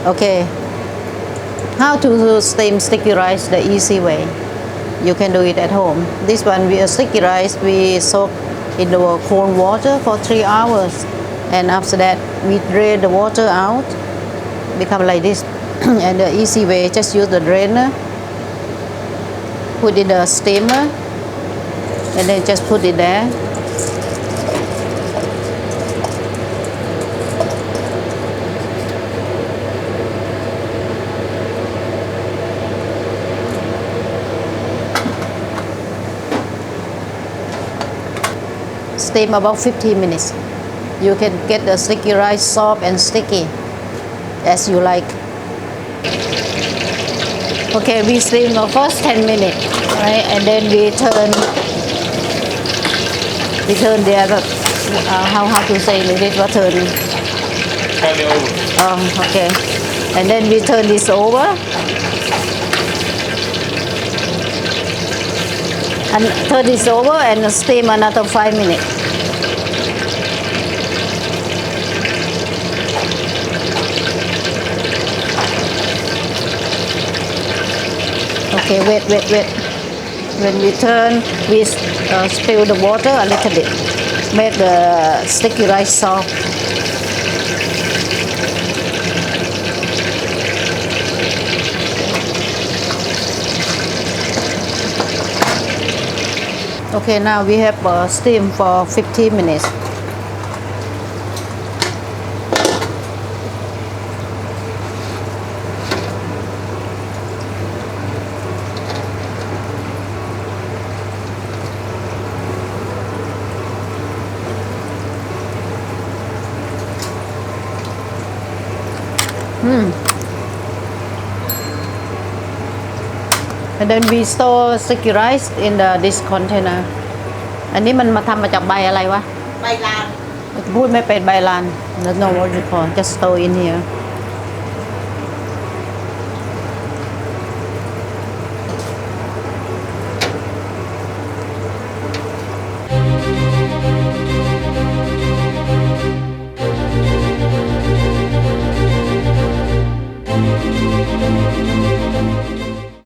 Okay, how to steam sticky rice the easy way. You can do it at home. This one we sticky rice we soak in the cold water for 3 hours, and after that we drain the water out, become like this. And the easy way, just use the drainer, put in the steamer, and then just put it there. Steam about 15 minutes. You can get the sticky rice soft and sticky as you like. Okay, we steam the first 10 minutes, right? And then we turn the other, how to say in English, what turn? Okay. And then we turn this over. And turn this over and steam another 5 minutes. Okay, wait. When we turn, we spill the water a little bit. Make the sticky rice soft. Okay, now we have steam for 15 minutes. And then we store sticky rice in this container. อันนี้มันมาทำมาจากใบอะไรวะ ใบลาน พูดไม่เป็นใบลาน There's no what you call just store in here